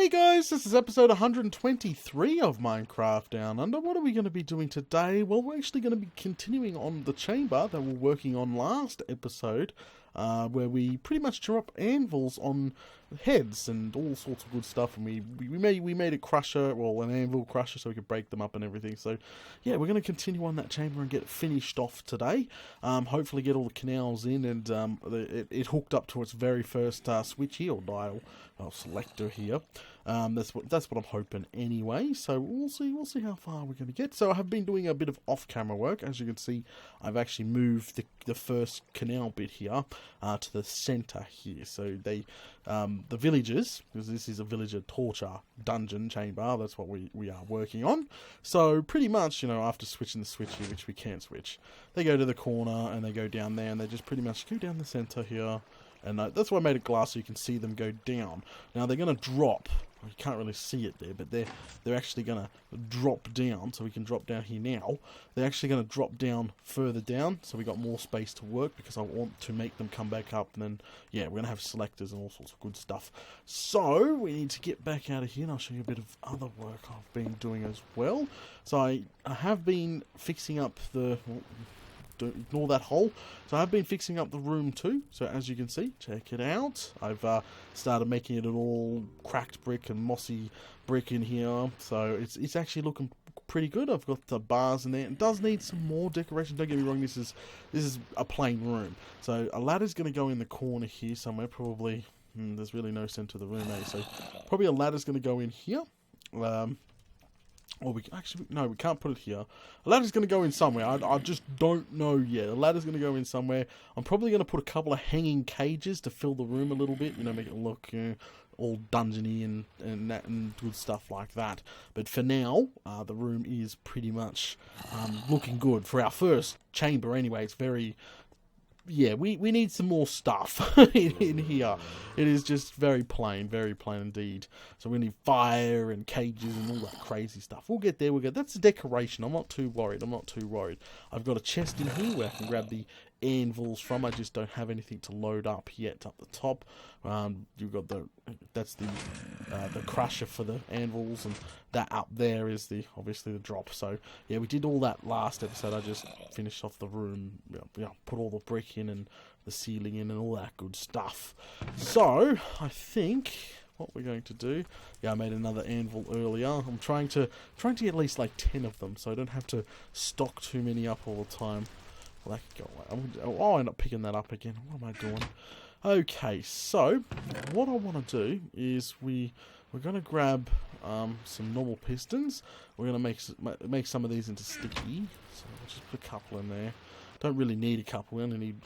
Hey guys, this is episode 123 of Minecraft Down Under. What are we going to be doing today? Well, we're actually going to be continuing on the chamber that we're working on last episode, where we pretty much drop anvils on heads and all sorts of good stuff. And we made a crusher, well, an anvil crusher, so we could break them up and everything. So yeah, we're going to continue on that chamber and get it finished off today. Hopefully get all the canals in and it hooked up to its very first switch here, or dial, or selector here. That's what I'm hoping anyway. So we'll see how far we're going to get. So I have been doing a bit of off-camera work. As you can see, I've actually moved the first canal bit here to the center here. So they the villagers, because this is a villager torture dungeon chamber, that's what we are working on. So pretty much, you know, after switching the switch here, which we can't switch, they go to the corner and they go down there, and they just pretty much go down the center here. And that's why I made it glass, so you can see them go down. Now they're going to drop. You can't really see it there, but they're actually going to drop down. So we can drop down here now. They're actually going to drop down further down, so we got more space to work, because I want to make them come back up. And then, yeah, we're going to have selectors and all sorts of good stuff. So we need to get back out of here, and I'll show you a bit of other work I've been doing as well. So I have been fixing up the... Don't ignore that hole. So I've been fixing up the room too. So as you can see, check it out. I've started making it an all cracked brick and mossy brick in here. So it's actually looking pretty good. I've got the bars in there. It does need some more decoration. Don't get me wrong. This is a plain room. So a ladder's going to go in the corner here somewhere. Probably. There's really no center of the room, eh? So probably a ladder's going to go in here. Or we can't put it here. A ladder's going to go in somewhere. I just don't know yet. A ladder's going to go in somewhere. I'm probably going to put a couple of hanging cages to fill the room a little bit. You know, make it look all dungeony and good stuff like that. But for now, the room is pretty much looking good. For our first chamber anyway, it's very... Yeah, we need some more stuff in here. It is just very plain indeed. So we need fire and cages and all that crazy stuff. We'll get there, that's the decoration. I'm not too worried. I've got a chest in here where I can grab the anvils from. I just don't have anything to load up yet up the top. You've got that's the crusher for the anvils, and that up there is obviously the drop. So yeah, we did all that last episode. I just finished off the room, put all the brick in and the ceiling in and all that good stuff. So I think what we're going to do, I made another anvil earlier. I'm trying to get at least like 10 of them, so I don't have to stock too many up all the time. Well, that could go away. I'll end up picking that up again. What am I doing? Okay, so what I want to do is we're going to grab some normal pistons. We're going to make some of these into sticky. So I'll just put a couple in there. Don't really need a couple. We only need...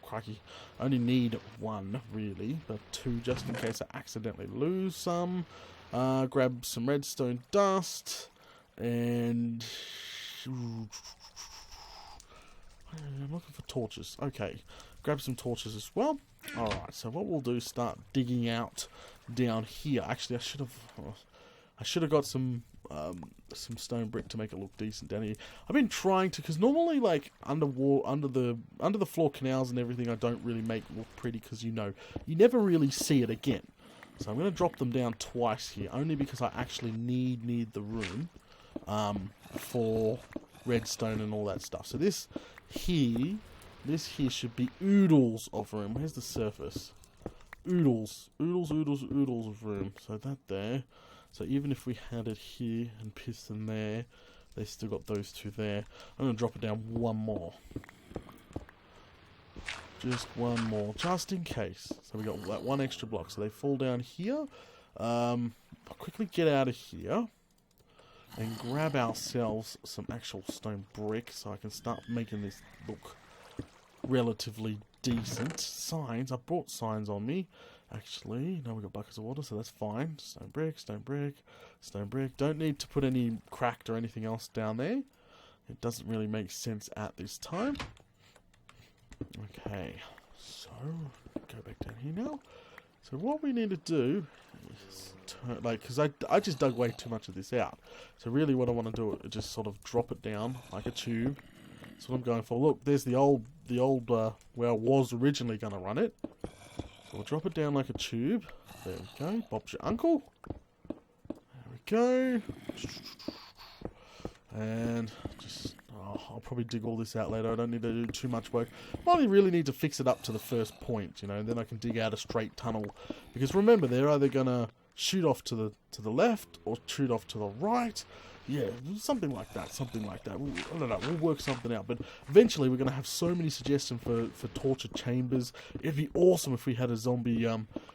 crikey. I only need one, really, but two just in case I accidentally lose some. Grab some redstone dust. And... I'm looking for torches. Okay, grab some torches as well. Alright, so what we'll do is start digging out down here. Actually, I should have got some stone brick to make it look decent down here. I've been trying to, because normally like under the floor canals and everything, I don't really make look pretty, because you never really see it again. So I'm going to drop them down twice here, only because I actually need the room for redstone and all that stuff. So this here should be oodles of room. Where's the surface? Oodles of room. So that there. So even if we had it here and piston there, they still got those two there. I'm going to drop it down one more. Just one more, just in case. So we got that one extra block. So they fall down here. I'll quickly get out of here and grab ourselves some actual stone brick, so I can start making this look relatively decent. Signs. I brought signs on me. Actually, no, we got buckets of water, so that's fine. Stone brick, stone brick, stone brick. Don't need to put any cracked or anything else down there. It doesn't really make sense at this time. Okay, so go back down here now. So what we need to do is turn, because I just dug way too much of this out. So really what I want to do is just sort of drop it down like a tube. That's what I'm going for. Look, there's the old where I was originally going to run it. So we'll drop it down like a tube. There we go. Bob's your uncle. go. And just, I'll probably dig all this out later. I don't need to do too much work. I only really need to fix it up to the first point, you know, and then I can dig out a straight tunnel. Because remember, they're either going to shoot off to the left or shoot off to the right. Yeah, something like that, I don't know, we'll work something out. But eventually we're going to have so many suggestions for torture chambers. It'd be awesome if we had a zombie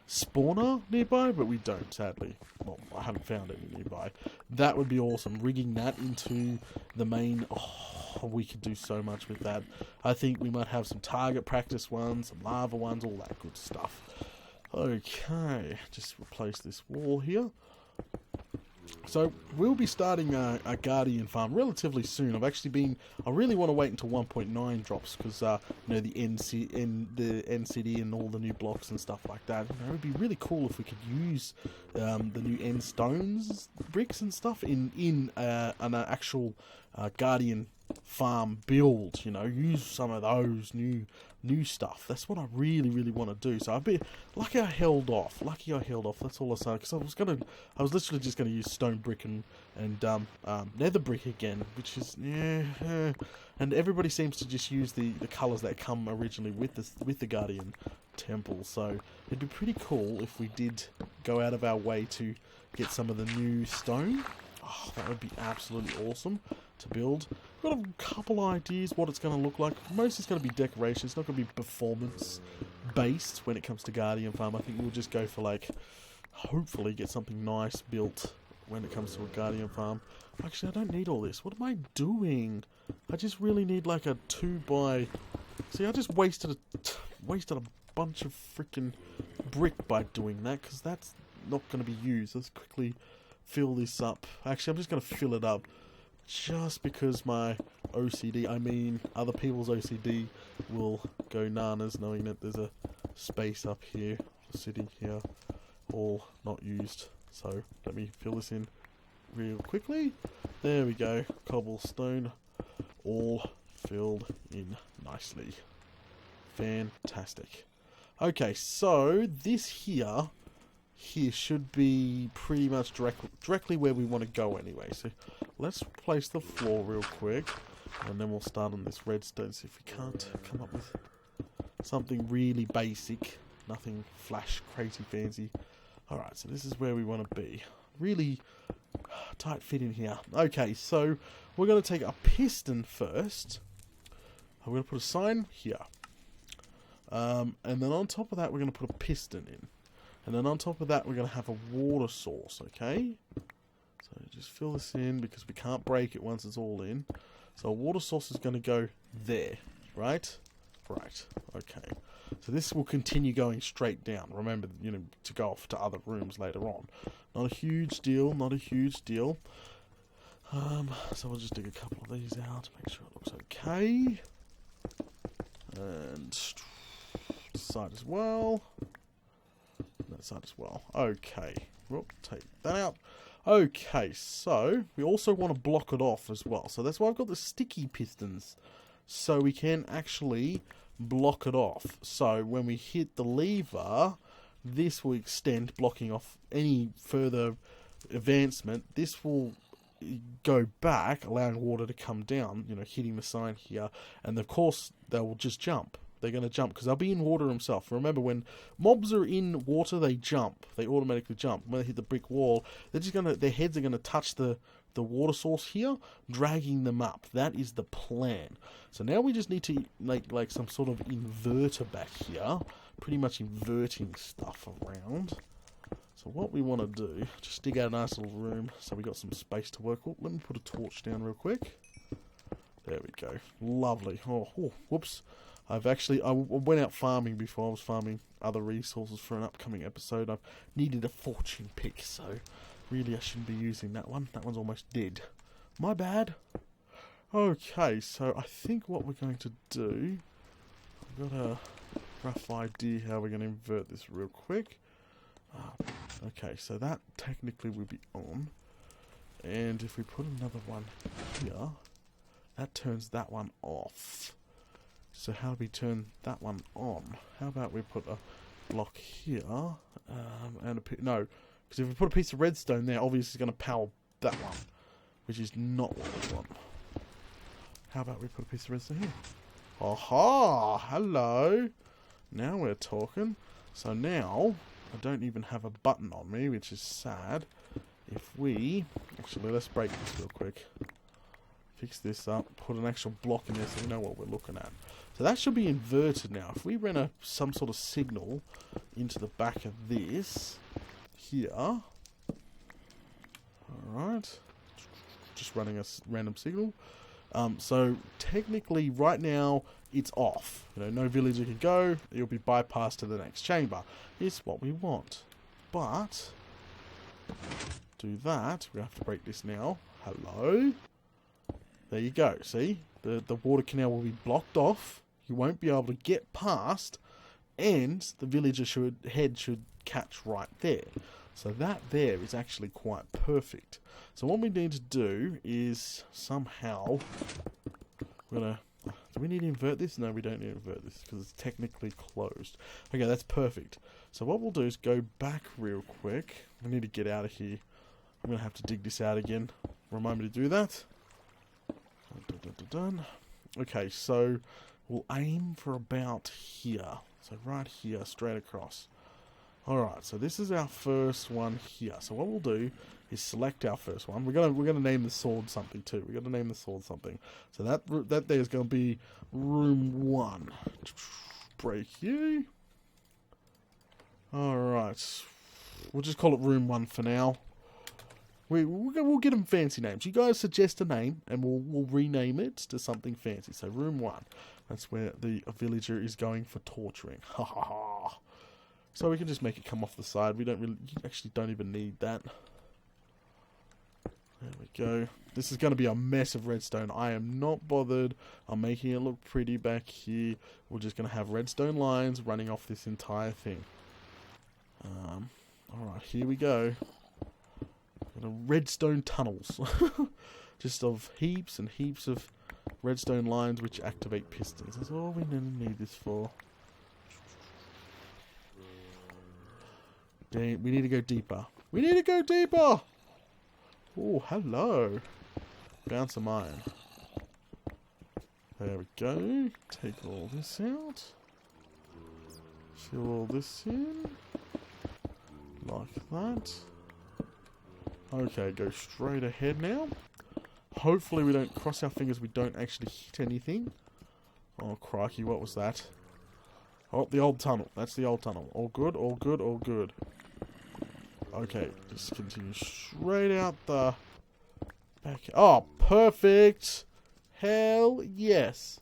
spawner nearby, but we don't, sadly. Well, I haven't found any nearby. That would be awesome. Rigging that into the main... Oh, we could do so much with that. I think we might have some target practice ones, some lava ones, all that good stuff. Okay, just replace this wall here. So we'll be starting a Guardian farm relatively soon. I really want to wait until 1.9 drops because you know, the NCD and all the new blocks and stuff like that. You know, it'd be really cool if we could use the new end stones bricks and stuff in an actual Guardian farm build. You know, use some of those new stuff. That's what I really want to do. So I'd be lucky I held off. That's all I say. Because I was literally just gonna use stone brick and nether brick again, which is and everybody seems to just use the colors that come originally with the Guardian temple. So it'd be pretty cool if we did go out of our way to get some of the new stone. Oh, that would be absolutely awesome to build. Got a couple ideas what it's going to look like. Most is going to be decoration. It's not going to be performance based when it comes to Guardian Farm. I think we'll just go for, like, hopefully get something nice built when it comes to a Guardian Farm. Actually, I don't need all this. What am I doing? I just really need like a 2x... See, I just wasted a bunch of freaking brick by doing that, because that's not going to be used. Let's quickly fill this up. Actually, I'm just going to fill it up just because my OCD, I mean other people's OCD, will go nanas knowing that there's a space up here, sitting here, all not used. So let me fill this in real quickly. There we go. Cobblestone all filled in nicely. Fantastic. Okay, so this here should be pretty much directly where we want to go anyway. So let's place the floor real quick, and then we'll start on this redstone. See if we can't come up with something really basic, nothing flash, crazy, fancy. Alright, so this is where we want to be. Really tight fit in here. Okay, so we're going to take a piston first. I'm going to put a sign here. And then on top of that, we're going to put a piston in. And then on top of that, we're going to have a water source, okay? So just fill this in because we can't break it once it's all in. So a water source is going to go there, right? Right, okay. So this will continue going straight down. Remember, you know, to go off to other rooms later on. Not a huge deal, not a huge deal. So we'll just dig a couple of these out, make sure it looks okay. And this side as well. That side as well. Okay. Whoop, take that out. Okay, so we also want to block it off as well. So that's why I've got the sticky pistons. So we can actually block it off. So when we hit the lever, this will extend, blocking off any further advancement. This will go back, allowing water to come down, you know, hitting the sign here. And of course, they will just jump. They're going to jump because they'll be in water themselves. Remember, when mobs are in water, they jump. They automatically jump. When they hit the brick wall, they're just gonna, their heads are going to touch the water source here, dragging them up. That is the plan. So now we just need to make like some sort of inverter back here, pretty much inverting stuff around. So what we want to do, just dig out a nice little room so we got some space to work with. Let me put a torch down real quick. There we go. Lovely. Oh, whoops. I went out farming before. I was farming other resources for an upcoming episode. I've needed a fortune pick, so really I shouldn't be using that one. That one's almost dead. My bad. Okay, so I think what we're going to do... I've got a rough idea how we're going to invert this real quick. Okay, so that technically would be on. And if we put another one here, that turns that one off. So how do we turn that one on? How about we put a block here, and no, Because if we put a piece of redstone there, obviously it's going to power that one. Which is not what we want. How about we put a piece of redstone here? Aha! Hello! Now we're talking. So now, I don't even have a button on me, which is sad. If we... Actually, let's break this real quick. Fix this up. Put an actual block in there so we know what we're looking at. So that should be inverted now. If we ran some sort of signal into the back of this here. Alright. Just running a random signal. So technically right now it's off. You know, no villager can go. It'll be bypassed to the next chamber. It's what we want. But do that. We have to break this now. Hello. There you go. See? The water canal will be blocked off. You won't be able to get past, and the villager should catch right there. So that there is actually quite perfect. So what we need to do is somehow we're gonna. Do we need to invert this? No, we don't need to invert this because it's technically closed. Okay, that's perfect. So what we'll do is go back real quick. We need to get out of here. I'm gonna have to dig this out again. Remind me to do that. Done. Okay, so we'll aim for about here. So right here, straight across. Alright, so this is our first one here. So what we'll do is select our first one. We're gonna name the sword something too. We're gonna name the sword something. So that there is gonna be room 1. Break you. Alright. We'll just call it room 1 for now. We'll get them fancy names. You guys suggest a name, and we'll rename it to something fancy. So room 1. That's where the villager is going for torturing. Ha ha ha. So we can just make it come off the side. We don't really, you actually don't even need that. There we go. This is going to be a mess of redstone. I am not bothered. I'm making it look pretty back here. We're just going to have redstone lines running off this entire thing. Alright, here we go. Redstone tunnels. Just of heaps and heaps of redstone lines which activate pistons. That's all we need this for. Dang, we need to go deeper. We need to go deeper! Oh, hello. Found some iron. There we go. Take all this out. Fill all this in. Like that. Okay, go straight ahead now. Hopefully we don't cross our fingers, we don't actually hit anything. Oh, crikey, what was that? Oh, the old tunnel. That's the old tunnel. All good, all good, all good. Okay, just continue straight out the back. Oh, perfect! Hell yes!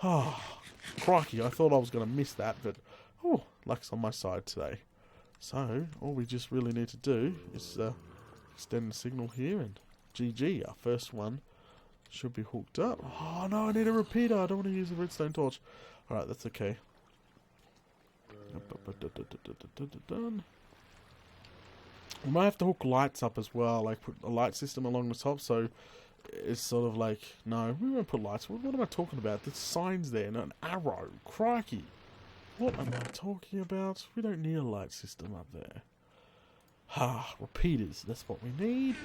Oh, crikey, I thought I was going to miss that, but oh, luck's on my side today. So, all we just really need to do is extend the signal here, and GG, our first one should be hooked up. Oh no, I need a repeater. I don't want to use the redstone torch. Alright, that's okay. Done. We might have to hook lights up as well, like put a light system along the top, so it's sort of like, no, we won't put lights. What am I talking about? There's signs there and an arrow. Crikey. What am I talking about? We don't need a light system up there. Ah, repeaters. That's what we need.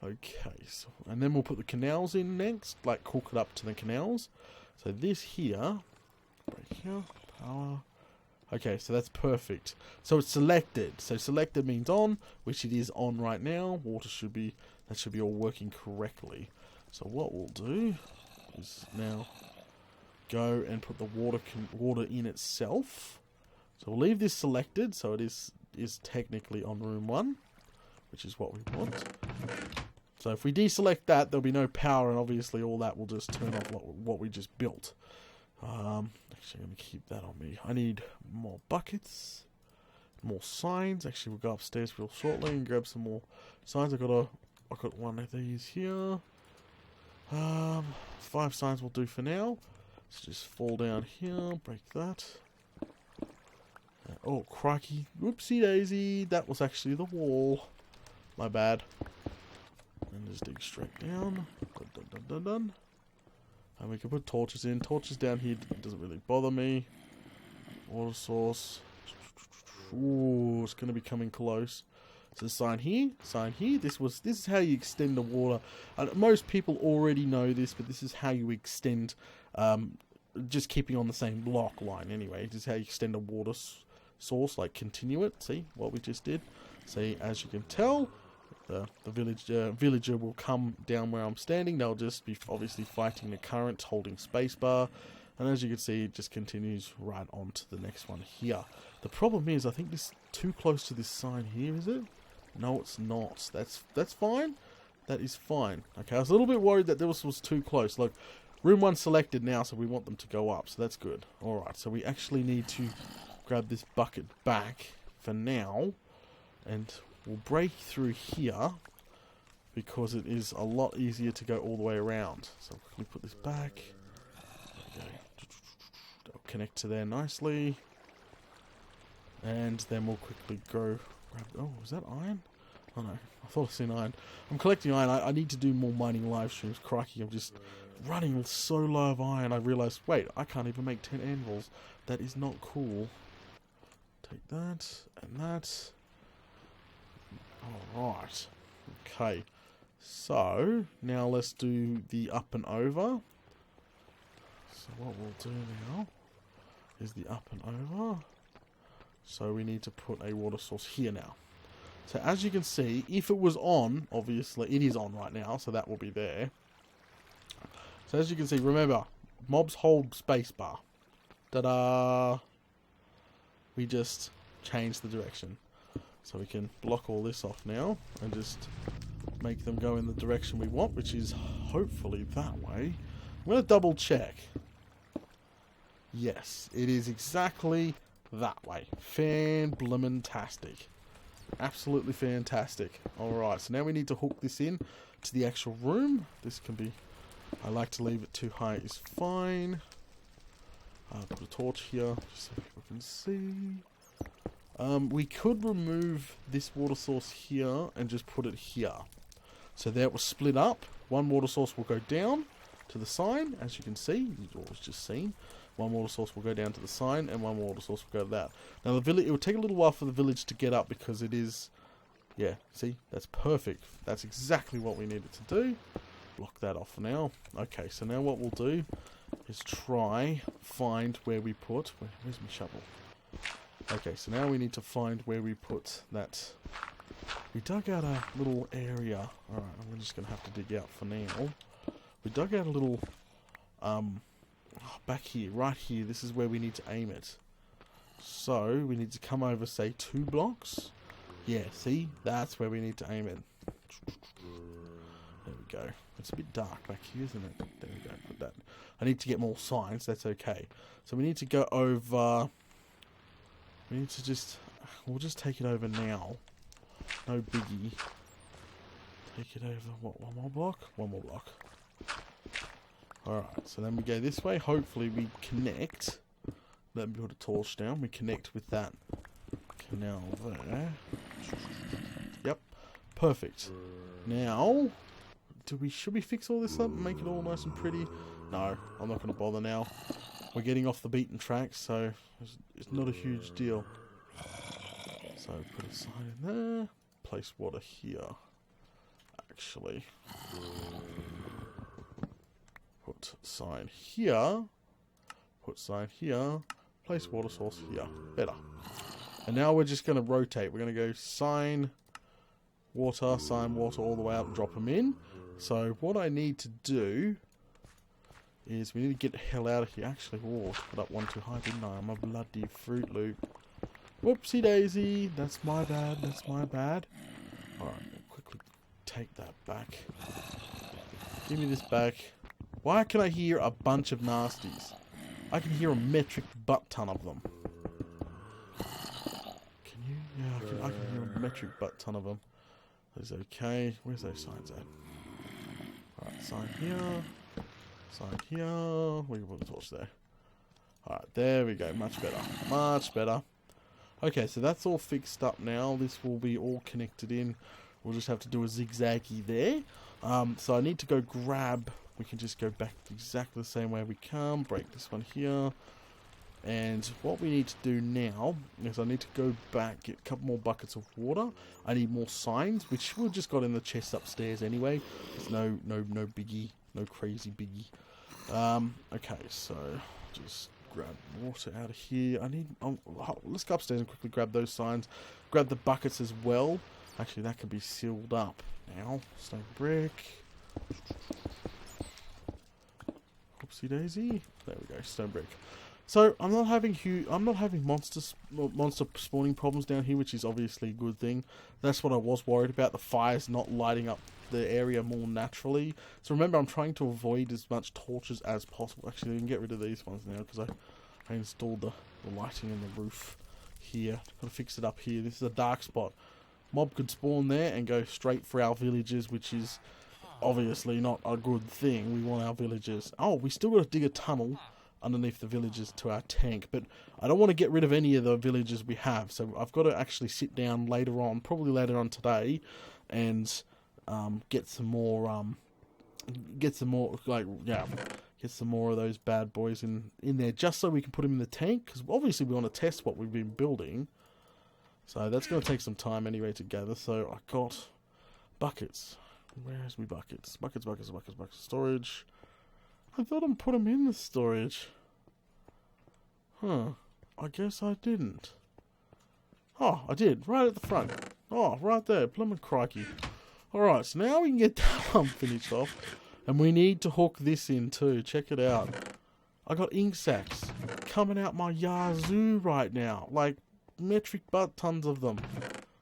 Okay, so, and then we'll put the canals in next, like hook it up to the canals. So this here, right here, power. Okay, so that's perfect. So it's selected. So selected means on, which it is on right now. Water should be, that should be all working correctly. So what we'll do is now go and put the water in itself. So we'll leave this selected, so it is technically on room 1, which is what we want. So if we deselect that, there'll be no power, and obviously all that will just turn off what we just built. Actually, I'm going to keep that on me. I need more buckets, more signs. Actually, we'll go upstairs real shortly and grab some more signs. I got one of these here. 5 signs will do for now. Let's just fall down here, break that. Oh, crikey. Whoopsie daisy. That was actually the wall. My bad. And just dig straight down. Done. And we can put torches in. Torches down here doesn't really bother me. Water source. Ooh, it's going to be coming close. So sign here, sign here. This is how you extend the water. Most people already know this, but this is how you extend, just keeping on the same block line anyway. This is how you extend a water source, like continue it. See what we just did? See, as you can tell, the villager will come down where I'm standing. They'll just be obviously fighting the current, holding spacebar. And as you can see, it just continues right on to the next one here. The problem is, I think this is too close to this sign here, is it? No, it's not. That's fine. That is fine. Okay, I was a little bit worried that this was too close. Look, room 1 selected now, so we want them to go up. So that's good. Alright, so we actually need to grab this bucket back for now. And we'll break through here, because it is a lot easier to go all the way around. So I'll quickly put this back. Okay. That'll connect to there nicely. And then we'll quickly go grab... Oh, was that iron? Oh no, I thought I seen iron. I'm collecting iron. I need to do more mining live streams. Crikey, I'm just running so low of iron. I realised, wait, I can't even make 10 anvils. That is not cool. Take that and that. Alright. Okay. So, now let's do the up and over. So what we'll do now is the up and over. So we need to put a water source here now. So as you can see, if it was on, obviously it is on right now, so that will be there. So as you can see, remember, mobs hold spacebar. Ta-da! We just changed the direction. So we can block all this off now and just make them go in the direction we want, which is hopefully that way. I'm going to double check. Yes, it is exactly that way. Fan-blimmin-tastic. Absolutely fantastic. Alright, so now we need to hook this in to the actual room. This can be... I like to leave it too high, is fine. Put a torch here, just so people can see. We could remove this water source here and just put it here. So that will split up. One water source will go down to the sign, as you can see. You've always just seen. One water source will go down to the sign, and one water source will go to that. Now the village, it will take a little while for the village to get up because it is... Yeah, see? That's perfect. That's exactly what we needed to do. Block that off for now. Okay, so now what we'll do is try find where we put... Where's my shovel? Okay, so now we need to find where we put that. We dug out a little area. Alright, I'm just going to have to dig out for now. We dug out a little, back here, right here. This is where we need to aim it. So, we need to come over, say, 2 blocks. Yeah, see? That's where we need to aim it. There we go. It's a bit dark back here, isn't it? There we go. Put that. I need to get more signs. That's okay. So, we need to go over... We need to just... We'll just take it over now. No biggie. Take it over, what, one more block? One more block. Alright, so then we go this way. Hopefully we connect. Let me put a torch down. We connect with that canal there. Yep. Perfect. Now, should we fix all this up and make it all nice and pretty? No, I'm not going to bother now. We're getting off the beaten track, so it's not a huge deal. So put a sign in there. Place water here. Actually. Put sign here. Put sign here. Place water source here. Better. And now we're just going to rotate. We're going to go sign water all the way up and drop them in. So what I need to do... is we need to get the hell out of here. Actually, put up one too high, didn't I? I'm a bloody Fruit Loop. Whoopsie daisy. That's my bad. That's my bad. Alright, we'll quickly take that back. Give me this back. Why can I hear a bunch of nasties? I can hear a metric butt ton of them. Can you? Yeah, I can hear a metric butt ton of them. That's okay. Where's those signs at? Alright, sign here. Sign here. We can put the torch there. Alright, there we go. Much better. Much better. Okay, so that's all fixed up now. This will be all connected in. We'll just have to do a zigzaggy there. So I need to go grab... We can just go back exactly the same way we come. Break this one here. And what we need to do now is I need to go back, get a couple more buckets of water. I need more signs, which we've just got in the chest upstairs anyway. There's no biggie, no crazy biggie. Okay, so just grab water out of here. I need. Let's go upstairs and quickly grab those signs. Grab the buckets as well. Actually, that can be sealed up now. Stone brick. Oopsie daisy. There we go. Stone brick. So I'm not having monster spawning problems down here, which is obviously a good thing. That's what I was worried about. The fire's not lighting up the area more naturally. So remember, I'm trying to avoid as much torches as possible. Actually, we can get rid of these ones now because I installed the lighting in the roof here. Gotta fix it up here. This is a dark spot. Mob could spawn there and go straight for our villages, which is obviously not a good thing. We want our villagers. Oh, we still got to dig a tunnel underneath the villages to our tank, but I don't want to get rid of any of the villages we have, so I've got to actually sit down later on, probably later on today, and get some more of those bad boys in there, just so we can put them in the tank, because obviously we want to test what we've been building. So that's going to take some time anyway to gather. So I got buckets. Where's my buckets? Buckets. Storage. I thought I'd put them in the storage. Huh. I guess I didn't. Oh, I did. Right at the front. Oh, right there. Bloomin' crikey. Alright, so now we can get that one finished off. And we need to hook this in too. Check it out. I got ink sacks coming out my yazoo right now. Like, metric butt tons of them.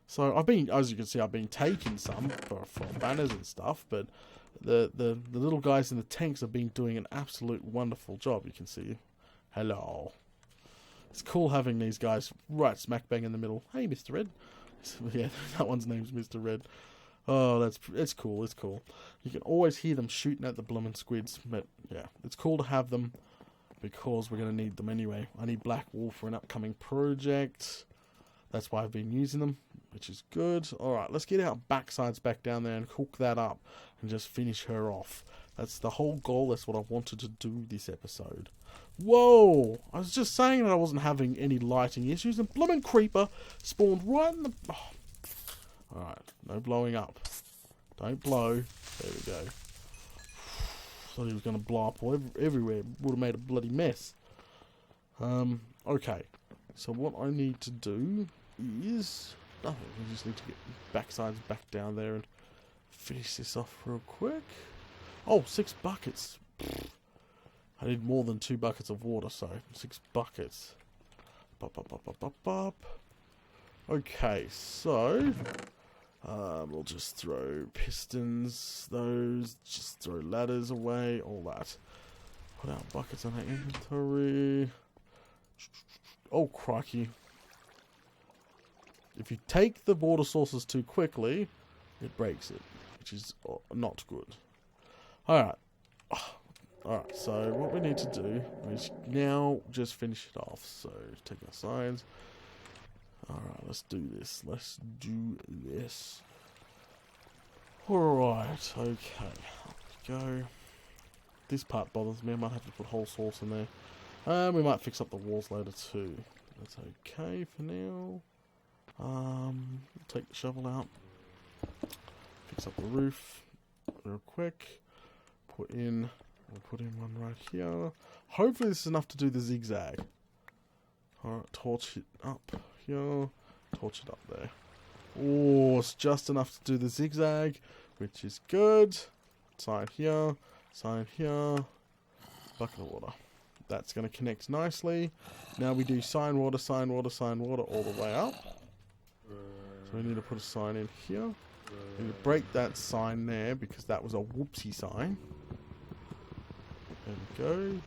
So I've been, as you can see, I've been taking some for banners and stuff, but the little guys in the tanks have been doing an absolute wonderful job. You can see. Hello. It's cool having these guys right smack bang in the middle. Hey, Mr. Red. Yeah, that one's name's Mr. Red. Oh, it's cool. It's cool. You can always hear them shooting at the bloomin' squids, but yeah, it's cool to have them because we're gonna need them anyway. I need black wool for an upcoming project. That's why I've been using them, which is good. Alright, let's get our backsides back down there and hook that up and just finish her off. That's the whole goal. That's what I wanted to do this episode. Whoa! I was just saying that I wasn't having any lighting issues, and bloomin' creeper spawned right in the... Oh. Alright, no blowing up. Don't blow. There we go. Thought he was going to blow up all everywhere. Would have made a bloody mess. Okay. So what I need to do is... nothing. We just need to get backsides back down there and finish this off real quick. Oh, 6 buckets. I need more than 2 buckets of water, so 6 buckets. Bop. Okay, so... we'll just throw pistons, just throw ladders away, all that. Put our buckets on our inventory. Oh, crikey. If you take the water sources too quickly, it breaks it, which is not good. Alright. Alright, so what we need to do is now just finish it off. So, take our signs. Alright, let's do this. Alright, okay. Go. This part bothers me. I might have to put whole sauce in there. We might fix up the walls later too. That's okay for now. Take the shovel out. Fix up the roof real quick. We'll put in one right here. Hopefully this is enough to do the zigzag. Alright, torch it up here. Torch it up there. Oh, it's just enough to do the zigzag, which is good. Sign here. Bucket of water. That's going to connect nicely. Now we do sign water all the way up. So we need to put a sign in here. We need to break that sign there because that was a whoopsie sign. There we go.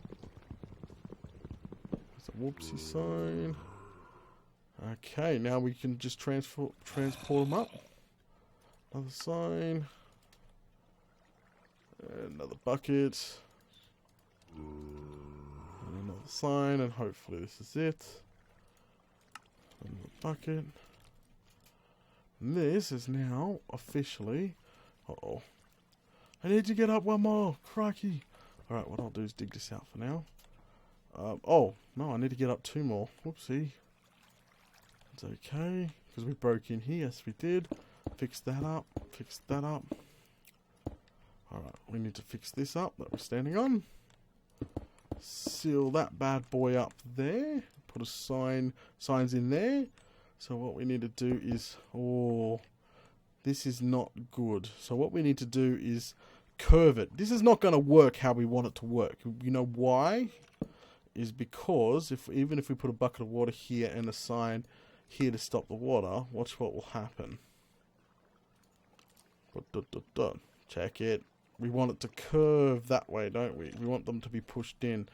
There's a whoopsie sign. Okay, now we can just transport them up. Another sign. Another bucket. And another sign, and hopefully this is it. Another bucket. And this is now officially... Uh-oh. I need to get up one more. Crikey. Alright, what I'll do is dig this out for now. Oh, no, I need to get up 2 more. Whoopsie. It's okay, because we broke in here. Yes, we did. Fix that up. Fix that up. Alright, we need to fix this up that we're standing on. Seal that bad boy up there. Put a signs in there. So what we need to do is, this is not good. So what we need to do is curve it. This is not going to work how we want it to work. You know why? Is because even if we put a bucket of water here and a sign here to stop the water, watch what will happen. Check it. We want it to curve that way, don't we? We want them to be pushed in.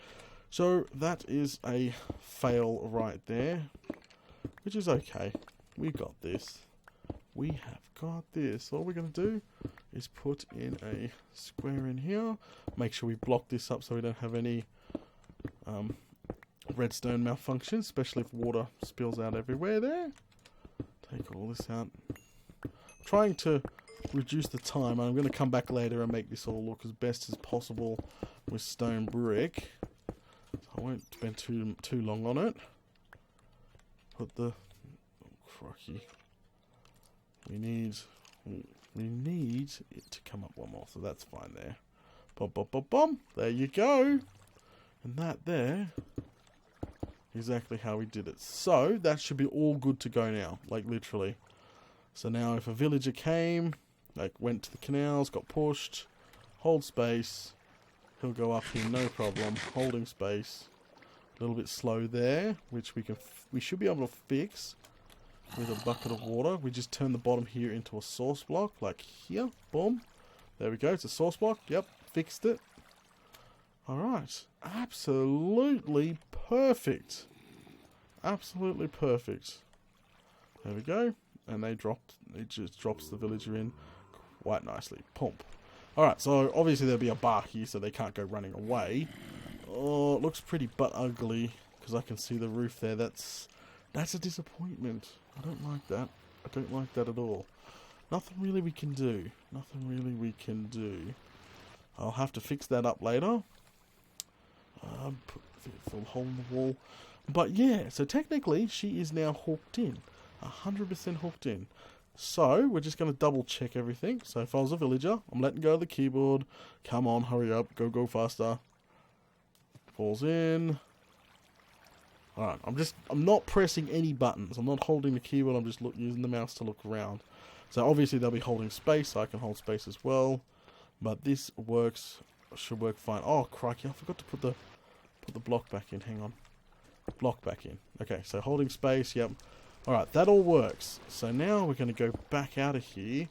So that is a fail right there, which is okay. We got this. We have got this. All we're going to do is put in a square in here. Make sure we block this up so we don't have any redstone malfunction, especially if water spills out everywhere there. Take all this out. I'm trying to reduce the time. I'm going to come back later and make this all look as best as possible with stone brick. So I won't spend too long on it. Put the... Oh, crikey. We need it to come up one more, so that's fine there. Bom, bom, bom, bom. There you go. And that there, exactly how we did it. So that should be all good to go now, like literally. So now if a villager came, like went to the canals, got pushed, hold space, he'll go up here no problem, holding space. A little bit slow there, which we should be able to fix with a bucket of water. We just turn the bottom here into a source block, like here, boom. There we go, it's a source block, yep, fixed it. Alright, absolutely perfect. Absolutely perfect. There we go. And it just drops the villager in quite nicely. Pump. Alright, so obviously there'll be a bar here so they can't go running away. Oh, it looks pretty butt ugly because I can see the roof there. That's a disappointment. I don't like that. I don't like that at all. Nothing really we can do. Nothing really we can do. I'll have to fix that up later. Put a full hole in the wall. But yeah, so technically she is now hooked in. 100% hooked in. So we're just going to double check everything. So if I was a villager, I'm letting go of the keyboard. Come on, hurry up. Go faster. Falls in. Alright, I'm not pressing any buttons. I'm not holding the keyboard. I'm just using the mouse to look around. So obviously they'll be holding space. So I can hold space as well. But this should work fine. Oh, crikey. I forgot to put the block back in. Hang on. Block back in. Okay, so holding space. Yep. Alright, that all works. So now we're going to go back out of here.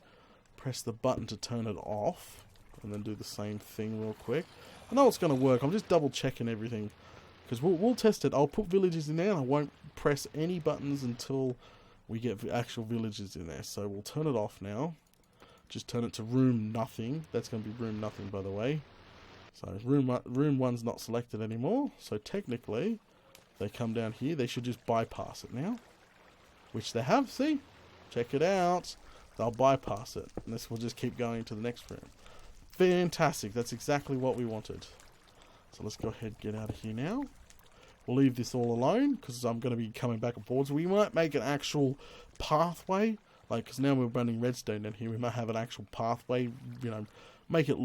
Press the button to turn it off. And then do the same thing real quick. I know it's going to work. I'm just double checking everything. Because we'll test it. I'll put villagers in there and I won't press any buttons until we get actual villagers in there. So we'll turn it off now. Just turn it to room nothing. That's going to be room nothing, by the way. So room 1's not selected anymore. So technically, they come down here. They should just bypass it now. Which they have, see? Check it out. They'll bypass it. And this will just keep going to the next room. Fantastic. That's exactly what we wanted. So let's go ahead and get out of here now. We'll leave this all alone because I'm going to be coming back and forwards. We might make an actual pathway. Like, because now we're running redstone down here. We might have an actual pathway. You know, make it...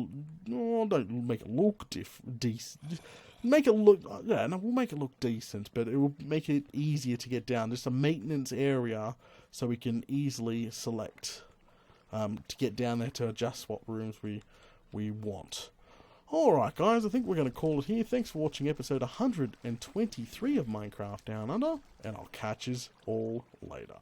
Oh, don't make it look decent. Make it look... Yeah, no, we'll make it look decent. But it will make it easier to get down. Just a maintenance area so we can easily select to get down there to adjust what rooms we want. Alright guys, I think we're going to call it here. Thanks for watching episode 123 of Minecraft Down Under, and I'll catch yous all later.